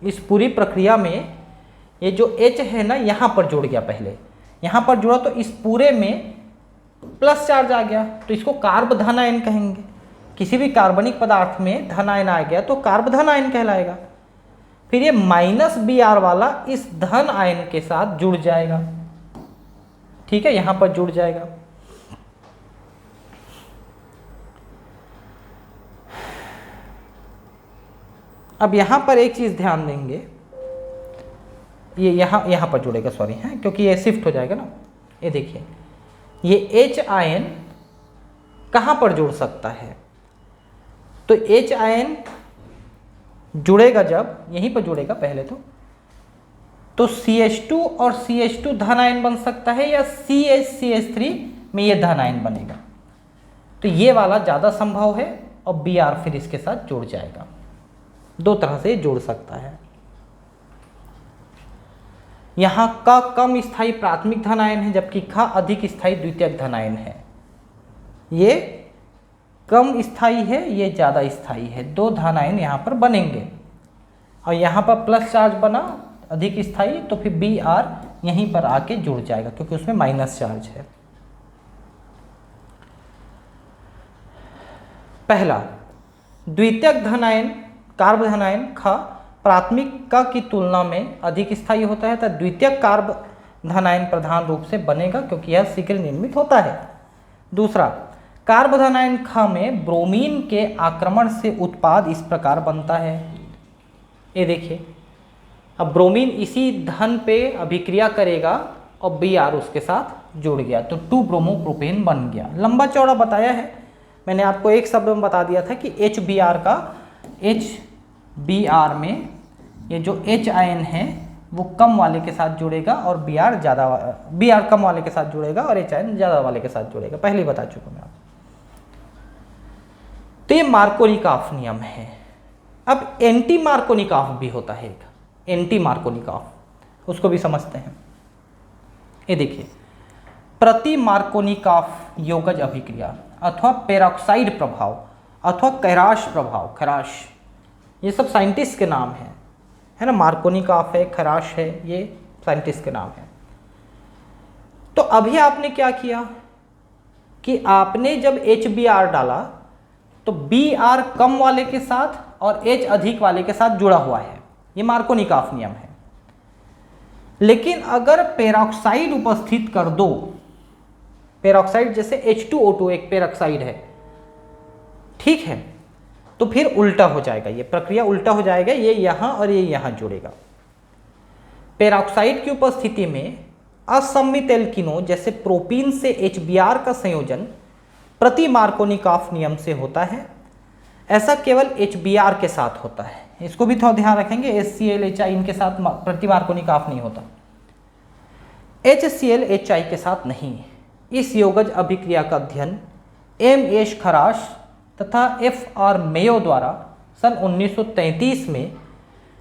इस पूरी प्रक्रिया में ये जो H है ना यहाँ पर जुड़ गया, पहले यहाँ पर जुड़ा तो इस पूरे में प्लस चार्ज आ गया, तो इसको कार्ब धन आयन कहेंगे। किसी भी कार्बनिक पदार्थ में धन आयन आ गया तो कार्ब धन आयन कहलाएगा। फिर ये माइनस Br वाला इस धन आयन के साथ जुड़ जाएगा, ठीक है, यहां पर जुड़ जाएगा। अब यहां पर एक चीज ध्यान देंगे, ये यहां पर जुड़ेगा, सॉरी है, क्योंकि ये शिफ्ट हो जाएगा ना। ये देखिए, ये H आयन कहां पर जुड़ सकता है? तो H आयन जुड़ेगा जब यहीं पर जुड़ेगा पहले तो CH2 और CH2 धन आयन बन सकता है, या CH3 में ये धन आयन बनेगा। तो ये वाला ज़्यादा संभव है और Br फिर इसके साथ जुड़ जाएगा। दो तरह से जुड़ सकता है। यहाँ का कम स्थायी प्राथमिक धन आयन है, जबकि ख अधिक स्थायी द्वितीयक धन आयन है। ये कम स्थायी है, ये ज़्यादा स्थायी है। दो धन आयन यहाँ पर बनेंगे और यहाँ पर प्लस चार्ज बना अधिक स्थायी, तो फिर Br यहीं पर आके जुड़ जाएगा क्योंकि उसमें माइनस चार्ज है। पहला, द्वितीयक धन आयन कार्ब धन आयन ख प्राथमिक का की तुलना में अधिक स्थायी होता है, तथा द्वितीयक कार्ब धन आयन प्रधान रूप से बनेगा क्योंकि यह शीघ्र निर्मित होता है। दूसरा, कार्ब धन आयन ख में ब्रोमीन के आक्रमण से उत्पाद इस प्रकार बनता है। ये देखिए, अब ब्रोमीन इसी धन पे अभिक्रिया करेगा और Br उसके साथ जुड़ गया तो 2 ब्रोमोप्रोपेन बन गया। लंबा चौड़ा बताया है मैंने आपको, एक शब्द में बता दिया था कि HBr में ये जो H आयन है वो कम वाले के साथ जुड़ेगा और Br कम वाले के साथ जुड़ेगा और H आयन ज़्यादा वाले के साथ जुड़ेगा, पहले ही बता चुका मैं आपको। तो ये मार्कोनिकॉफ नियम है। अब एंटी मार्कोनिकॉफ भी होता है, एक एंटी मार्कोनिकॉफ, उसको भी समझते हैं। ये देखिए, प्रति मार्कोनिकॉफ योगज अभिक्रिया अथवा पेरोक्साइड प्रभाव अथवा खैराश प्रभाव, खैराश, ये सब साइंटिस्ट के नाम है ना। मार्कोनिकॉफ है, खैराश है, ये साइंटिस्ट के नाम है। तो अभी आपने क्या किया कि आपने जब HBr डाला तो Br कम वाले के साथ और H अधिक वाले के साथ जुड़ा हुआ है, ये मार्कोनिकॉफ नियम है। लेकिन अगर पेरोक्साइड उपस्थित कर दो, पेरोक्साइड जैसे H2O2 एक पेरोक्साइड है, ठीक है, तो फिर उल्टा हो जाएगा, ये प्रक्रिया उल्टा हो जाएगा, ये यहाँ और ये यहाँ जुड़ेगा। पेरोक्साइड की उपस्थिति में असम्मित एल्किनो जैसे प्रोपीन से HBr का संयोजन प्रति मार्कोनिकॉफ नियम से होता है। ऐसा केवल HBr के साथ होता है, इसको भी थोड़ा ध्यान रखेंगे। HCl HI इनके साथ प्रति मार्कोनिकॉफ नहीं होता, HCl HI के साथ नहीं। इस योगज अभिक्रिया का अध्ययन M.S. खराश तथा F.R. मेयो द्वारा सन 1933 में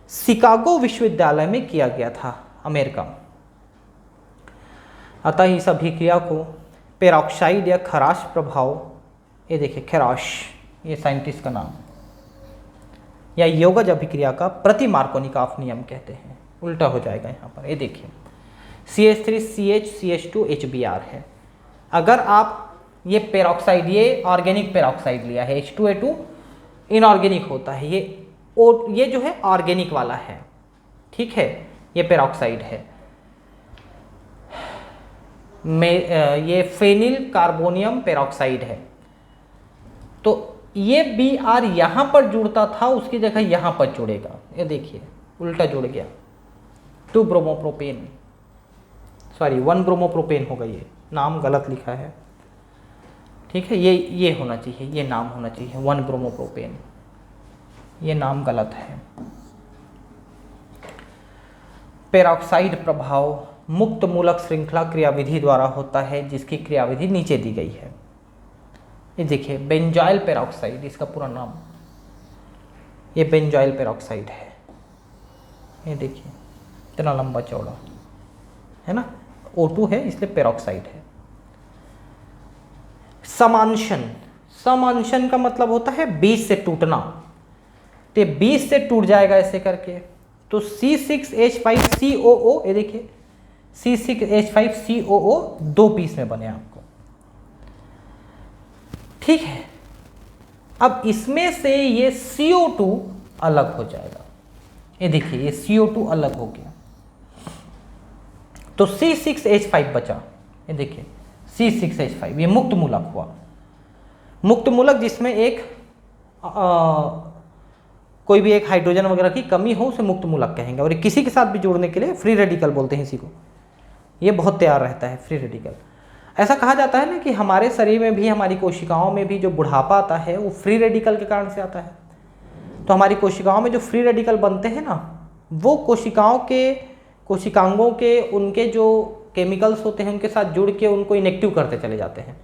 शिकागो विश्वविद्यालय में किया गया था, अमेरिका। अतः इस अभिक्रिया को पेरोक्साइड या खराश प्रभाव, ये देखिए खराश, ये साइंटिस्ट का नाम, या योगज अभिक्रिया का प्रति मार्कोनिकॉफ नियम कहते हैं। उल्टा हो जाएगा यहाँ पर। ये देखिए CH3CH HBr है। अगर आप ये पेरोक्साइड, ये ऑर्गेनिक पेरोक्साइड लिया है, H2A2 इनऑर्गेनिक होता है, ये जो है ऑर्गेनिक वाला है, ठीक है, ये पेरोक्साइड है। ये फेनिल कार्बोनियम पेरोक्साइड है। तो ये Br यहाँ पर जुड़ता था, उसकी जगह यहाँ पर जुड़ेगा। ये देखिए उल्टा जुड़ गया, 2 ब्रोमोप्रोपेन, सॉरी 1 ब्रोमोप्रोपेन होगा, ये नाम गलत लिखा है, ठीक है, ये होना चाहिए, ये नाम होना चाहिए 1 ब्रोमोप्रोपेन, ये नाम गलत है। पेरोक्साइड प्रभाव मुक्त मूलक श्रृंखला क्रियाविधि द्वारा होता है, जिसकी क्रियाविधि नीचे दी गई है। ये देखिए बेंजाइल पेरोक्साइड, इसका पूरा नाम, ये बेंजाइल पेरोक्साइड है। ये देखिए इतना लंबा चौड़ा है ना, O2 है इसलिए पेरोक्साइड है। समांशन, समांशन का मतलब होता है बीच से टूटना, तो बीच से टूट जाएगा ऐसे करके। तो C6H5COO, ये देखिए C6H5COO 2 पीस में बने आपको, ठीक है। अब इसमें से ये CO2 अलग हो जाएगा, ये देखिए ये CO2 अलग हो गया, तो C6H5 बचा। ये देखिए C6H5 ये मुक्त मूलक हुआ। मुक्त मूलक जिसमें एक कोई भी एक हाइड्रोजन वगैरह की कमी हो उसे मुक्त मूलक कहेंगे। और किसी के साथ भी जोड़ने के लिए फ्री रेडिकल बोलते हैं इसी को, ये बहुत तैयार रहता है फ्री रेडिकल। ऐसा कहा जाता है ना कि हमारे शरीर में भी, हमारी कोशिकाओं में भी जो बुढ़ापा आता है वो फ्री रेडिकल के कारण से आता है। तो हमारी कोशिकाओं में जो फ्री रेडिकल बनते हैं ना, वो कोशिकांगों के उनके जो केमिकल्स होते हैं उनके साथ जुड़ के उनको इनेक्टिव करते चले जाते हैं,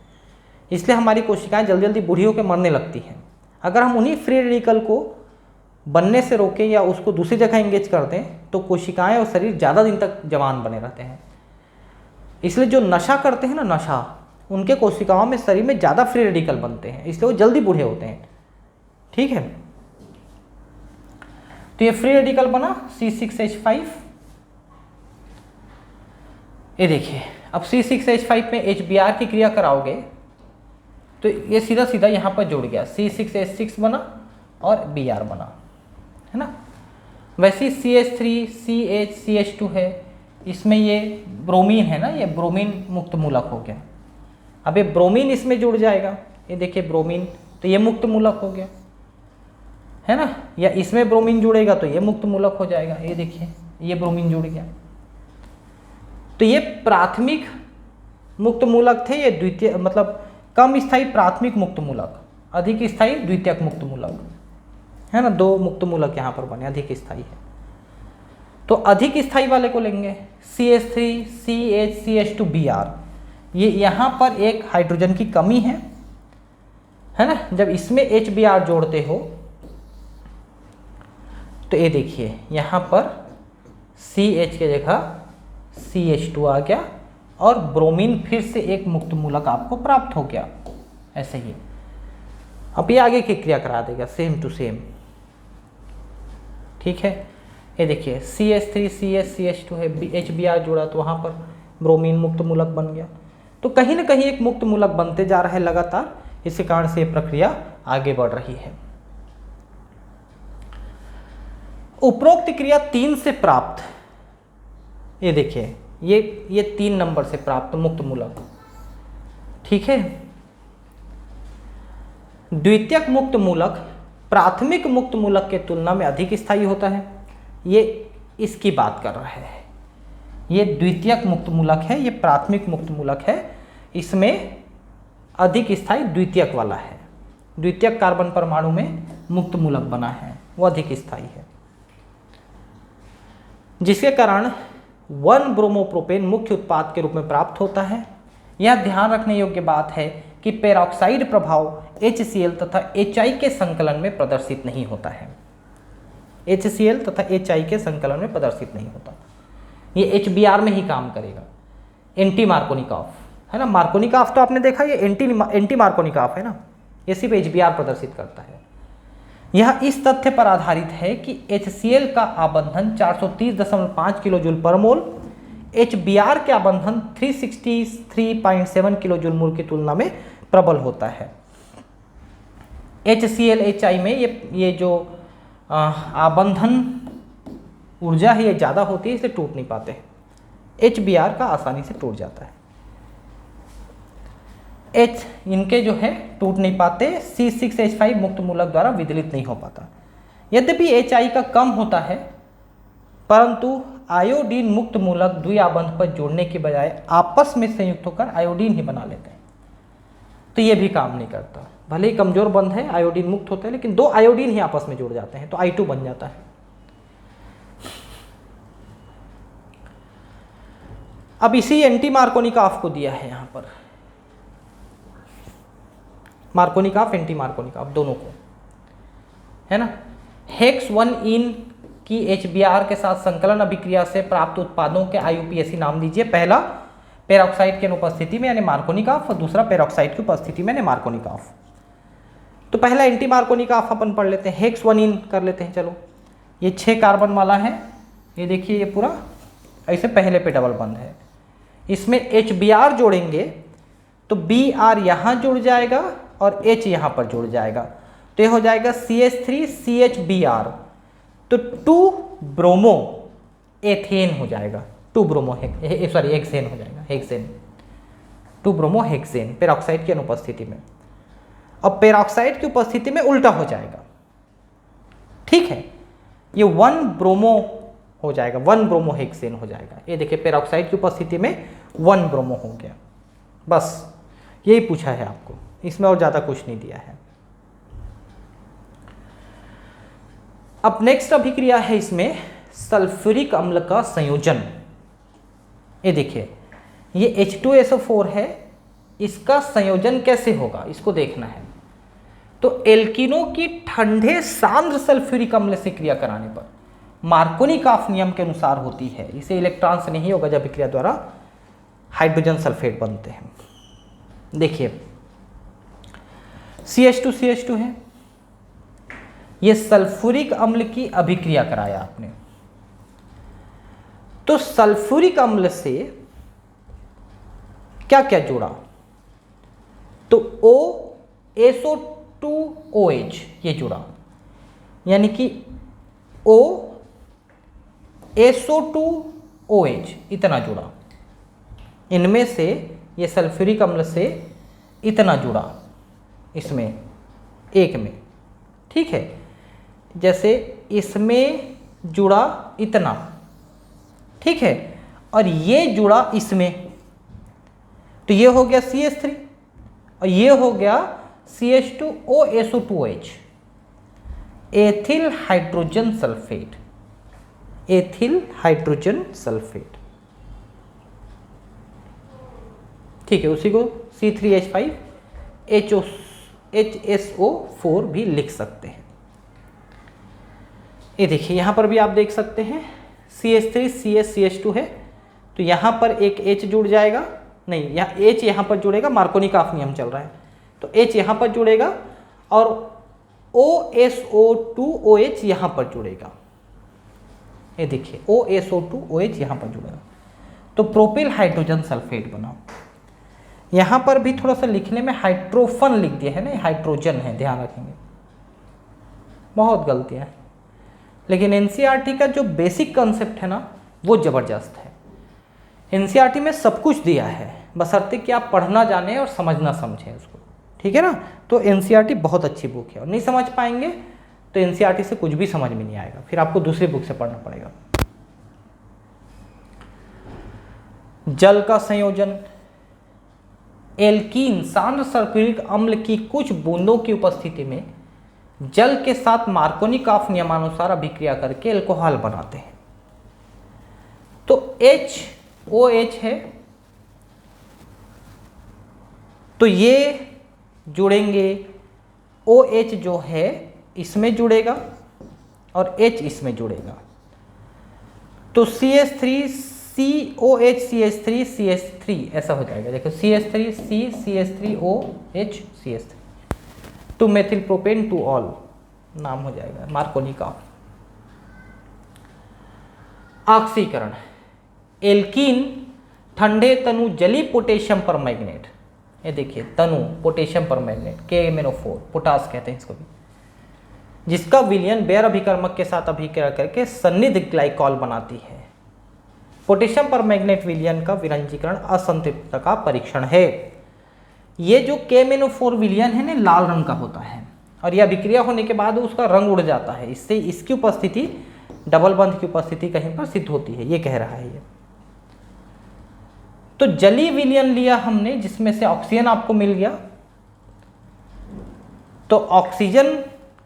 इसलिए हमारी कोशिकाएं जल्दी जल्दी बूढ़ी होकर मरने लगती हैं। अगर हम उन्हीं फ्री रेडिकल को बनने से रोकें या उसको दूसरी जगह एंगेज कर दें तो कोशिकाएं और शरीर ज़्यादा दिन तक जवान बने रहते हैं। इसलिए जो नशा करते हैं ना, नशा, उनके कोशिकाओं में शरीर में ज़्यादा फ्री रेडिकल बनते हैं, इसलिए वो जल्दी बूढ़े होते हैं, ठीक है। तो ये फ्री रेडिकल बना C6H5। ये देखिए अब C6H5 में HBr की क्रिया कराओगे तो ये सीधा सीधा यहाँ पर जुड़ गया, C6H6 बना और Br बना, है ना। वैसे ही CH3CH2 है, इसमें ये ब्रोमीन है ना, ये ब्रोमीन मुक्त मूलक हो गया। अब ये ब्रोमीन इसमें जुड़ जाएगा, ये देखिए ब्रोमीन, तो ये मुक्त मूलक हो गया, है ना। या इसमें ब्रोमीन जुड़ेगा तो ये मुक्त मूलक हो जाएगा, ये देखिए ये ब्रोमीन जुड़ गया। तो ये प्राथमिक मुक्त मूलक थे, ये द्वितीय मतलब कम स्थायी प्राथमिक मुक्त मूलक, अधिक स्थायी द्वितीयक मुक्त मूलक, है ना। 2 मुक्त मूलक यहाँ पर बने, अधिक स्थायी है। तो अधिक स्थायी वाले को लेंगे CH3CH2Br। ये यहाँ पर एक हाइड्रोजन की कमी है ना। जब इसमें HBr जोड़ते हो तो ये देखिए यहाँ पर CH के जगह CH2 आ गया और ब्रोमीन फिर से एक मुक्त मूलक आपको प्राप्त हो गया, ऐसे ही। अब ये आगे की क्रिया करा देगा सेम टू सेम, ठीक है। ये देखिए CH3CH2 है, HBr जोड़ा तो वहाँ पर ब्रोमीन मुक्त मूलक बन गया। तो कहीं ना कहीं एक मुक्त मूलक बनते जा रहा है लगातार, इसी कारण से ये प्रक्रिया आगे बढ़ रही है। उपरोक्त क्रिया 3 से प्राप्त, ये देखिए ये 3 नंबर से प्राप्त मुक्त मूलक, ठीक है। द्वितीयक मुक्त मूलक प्राथमिक मुक्त मूलक के तुलना में अधिक स्थायी होता है, ये इसकी बात कर रहा है। ये द्वितीयक मुक्त मूलक है, ये प्राथमिक मुक्त मूलक है, इसमें अधिक स्थायी द्वितीयक वाला है। द्वितीयक कार्बन परमाणु में मुक्त मूलक बना है, वो अधिक स्थायी है, जिसके कारण 1 ब्रोमोप्रोपेन मुख्य उत्पाद के रूप में प्राप्त होता है। यह ध्यान रखने योग्य बात है कि पेरोक्साइड प्रभाव HCl तथा HI के संकलन में प्रदर्शित नहीं होता है। HCl तथा HI के संकलन में प्रदर्शित नहीं होता, ये HBr में ही काम करेगा। एंटी मार्कोनिकॉफ है ना, मार्कोनिकॉफ तो आपने देखा, ये एंटी मार्कोनिकॉफ है ना, ये सिर्फ HBr प्रदर्शित करता है। यह इस तथ्य पर आधारित है कि HCl का आबंधन 430.5 किलो जूल पर मोल, HBr के आबंधन 363.7 किलो जूल मोल की तुलना में प्रबल होता है। HCl HI में ये जो आबंधन ऊर्जा है ये ज़्यादा होती है, इसलिए टूट नहीं पाते। HBr का आसानी से टूट जाता है। H इनके जो है टूट नहीं पाते। C6H5 मुक्त मूलक द्वारा विदलित नहीं हो पाता। यद्यपि HI का कम होता है, परंतु आयोडीन मुक्त मूलक द्विआबंध पर जोड़ने के बजाय आपस में संयुक्त होकर आयोडीन ही बना लेते हैं, तो ये भी काम नहीं करता। भले ही कमजोर बंध है, आयोडीन मुक्त होता है, लेकिन दो आयोडीन ही आपस में जुड़ जाते हैं तो I2 बन जाता है। अब इसी एंटी मार्कोनिकॉफ को दिया है यहाँ पर, मार्कोनिकॉफ एंटी मार्कोनिकॉफ दोनों को, है ना। हेक्स 1-इन की HBr के साथ संकलन अभिक्रिया से प्राप्त उत्पादों के IUPAC नाम दीजिए। पहला पेरोक्साइड की अनुपस्थिति में यानी मार्कोनिकॉफ, और दूसरा पेरोक्साइड की उपस्थिति में यानी मार्कोनिकॉफ। तो पहला एंटी मार्कोनिकॉफ अपन पढ़ लेते हैं, हेक्स 1-इन कर लेते हैं। चलो, ये 6 कार्बन वाला है, ये देखिए ये पूरा ऐसे पहले पे डबल बंद है। इसमें HBr जोड़ेंगे तो Br यहाँ जुड़ जाएगा और H यहाँ पर जुड़ जाएगा, तो ये हो जाएगा CH3CHBr, तो 2 ब्रोमो एथेन हो जाएगा, 2 ब्रोमो हेक्सेन हो जाएगा, हेक्सेन, 2 ब्रोमो हेक्सेन पेरोक्साइड की अनुपस्थिति में। अब पेरोक्साइड की उपस्थिति में उल्टा हो जाएगा, ठीक है, ये 1 ब्रोमो हो जाएगा, 1 ब्रोमो हेक्सेन हो जाएगा। ये देखिए पेरोक्साइड की उपस्थिति में 1 ब्रोमो हो गया। बस यही पूछा है आपको, इसमें और ज़्यादा कुछ नहीं दिया है। अब नेक्स्ट अभिक्रिया है इसमें सल्फ्यूरिक अम्ल का संयोजन। ये देखिए ये H2SO4 है, इसका संयोजन कैसे होगा इसको देखना है। तो एल्कीनों की ठंडे सांद्र सल्फ्यूरिक अम्ल से क्रिया कराने पर मार्कोनिकॉफ नियम के अनुसार होती है। इसे इलेक्ट्रॉन से नहीं होगा, जब अभिक्रिया द्वारा हाइड्रोजन सल्फेट बनते हैं। देखिए CH2 है, ये सल्फ्यूरिक अम्ल की अभिक्रिया कराया आपने, तो सल्फ्यूरिक अम्ल से क्या क्या जुड़ा, तो OSO2OH ये जुड़ा, यानी कि OSO2OH इतना जुड़ा। इनमें से ये सल्फ्यूरिक अम्ल से इतना जुड़ा, इसमें एक में, ठीक है, जैसे इसमें जुड़ा इतना, ठीक है, और ये जुड़ा इसमें, तो ये हो गया CH3 और ये हो गया CH2OSO2H, ethyl hydrogen sulphate, ethyl hydrogen sulphate, ठीक है। उसी को C3H5 HSO4 भी लिख सकते हैं। ये देखिए यहाँ पर भी आप देख सकते हैं CH3 CH2 है, तो यहाँ पर एक H जुड़ जाएगा, नहीं यहाँ H यहाँ पर जुड़ेगा, मार्कोनिकॉफ नियम चल रहा है, तो H यहाँ पर जुड़ेगा और OSO2OH यहाँ पर जुड़ेगा। ये देखिए OSO2OH यहाँ पर जुड़ेगा, तो प्रोपिल हाइड्रोजन सल्फेट बना। यहाँ पर भी थोड़ा सा लिखने में हाइड्रोफन लिख दिया है ना, हाइड्रोजन है, ध्यान रखेंगे, बहुत गलतियाँ हैं। लेकिन एनसीईआरटी का जो बेसिक कंसेप्ट है ना वो ज़बरदस्त है। एनसीईआरटी में सब कुछ दिया है, बशर्ते कि आप पढ़ना जाने और समझना समझें उसको, ठीक है ना। तो एनसीईआरटी बहुत अच्छी बुक है, और नहीं समझ पाएंगे तो एनसीईआरटी से कुछ भी समझ में नहीं आएगा, फिर आपको दूसरी बुक से पढ़ना पड़ेगा। जल का संयोजन, एल्कीन सांद्र सल्फ्यूरिक अम्ल की कुछ बूंदों की उपस्थिति में जल के साथ मार्कोनिकॉफ नियमानुसार अभिक्रिया करके अल्कोहल बनाते हैं। तो HOH है, तो ये जुड़ेंगे, OH जो है इसमें जुड़ेगा और H इसमें जुड़ेगा, तो CH3COH CH3 ऐसा हो जाएगा। देखो CH3C CH3OH CH3 2 methyl propane 2 all, नाम हो जाएगा मार्कोनी का। ऑक्सीकरण, एल्कीन ठंडे तनु जली पोटेशियम पर मैग्नेट, ये देखिए तनु पोटेशियम पर मैग्नेट KMnO4 पोटास कहते हैं इसको भी, जिसका विलयन बेयर अभिकर्मक के साथ अभिक्रिया करके सन्निध ग्लाइकॉल बनाती है। पोटेशियम पर मैग्नेट विलयन का विरंजीकरण असंतृप्तता का परीक्षण है। ये जो KMnO4 विलयन है ना लाल रंग का होता है और यह अभिक्रिया होने के बाद उसका रंग उड़ जाता है, इससे इसकी उपस्थिति डबल बंध की उपस्थिति कहीं पर सिद्ध होती है, ये कह रहा है ये। तो जली विलयन लिया हमने जिसमें से ऑक्सीजन आपको मिल गया, तो ऑक्सीजन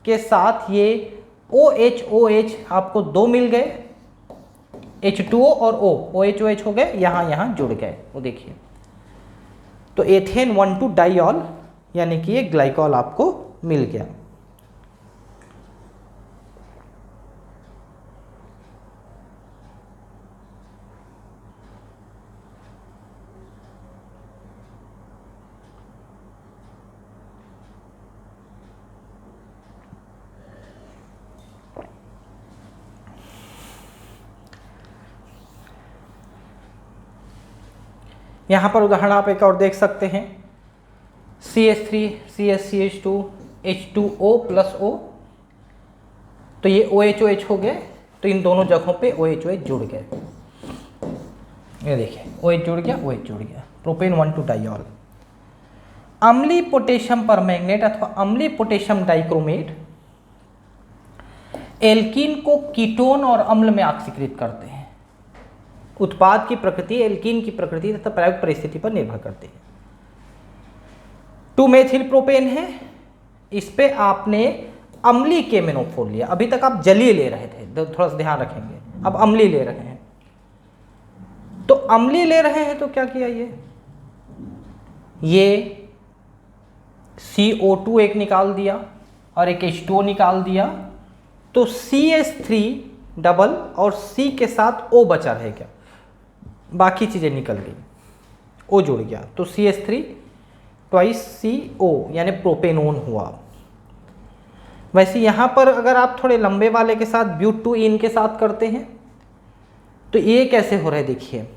के साथ ये OH आपको दो मिल गए, H2O और OH हो गए, यहां जुड़ गए, वो देखिए। तो एथेन 1,2 डाइऑल यानी कि ये ग्लाइकॉल आपको मिल गया। यहाँ पर उदाहरण आप एक और देख सकते हैं, CH3 CH2 H2O plus O, तो ये OH हो गए, तो इन दोनों जगहों पे OH जुड़ गए, ये देखिए OH जुड़ गया, प्रोपेन 1,2 डाइऑल। अम्लीय पोटेशियम परमैंगनेट अथवा अम्लीय पोटेशियम डाइक्रोमेट एल्कीन को कीटोन और अम्ल में ऑक्सीकृत करते हैं। उत्पाद की प्रकृति एल्कीन की प्रकृति तथा प्रायोगिक परिस्थिति पर निर्भर करती है। 2-मेथिल प्रोपेन है, इस पे आपने अम्लीय KMnO4 लिया, अभी तक आप जलीय ले रहे थे, थोड़ा सा ध्यान रखेंगे, अब अम्लीय ले रहे हैं। तो अम्लीय ले रहे हैं तो क्या किया, ये CO2 एक निकाल दिया और एक H2O निकाल दिया, तो CH3 डबल और C के साथ O बचा रहेगा, बाकी चीजें निकल गई, O जुड़ गया, तो CH3 ट्वाइस CO यानी प्रोपेनोन हुआ। वैसे यहां पर अगर आप थोड़े लंबे वाले के साथ ब्यूट-2-ईन के साथ करते हैं तो ये कैसे हो रहा है, देखिए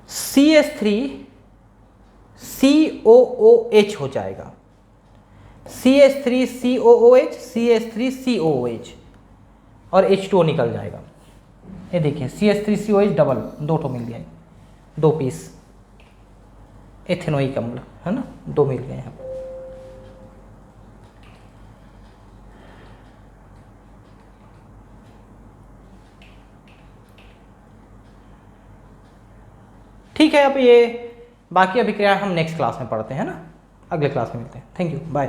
CH3 COOH हो जाएगा, CH3 COOH CH3 COOH और H2O निकल जाएगा। ये देखिए CH3 COH डबल, दो ठो मिल गए, 2 पीस एथेनोइक अम्ल है ना, 2 मिल गए हैं। ठीक है, अब ये बाकी अभिक्रिया हम नेक्स्ट क्लास में पढ़ते हैं ना, अगले क्लास में मिलते हैं। Thank you, bye.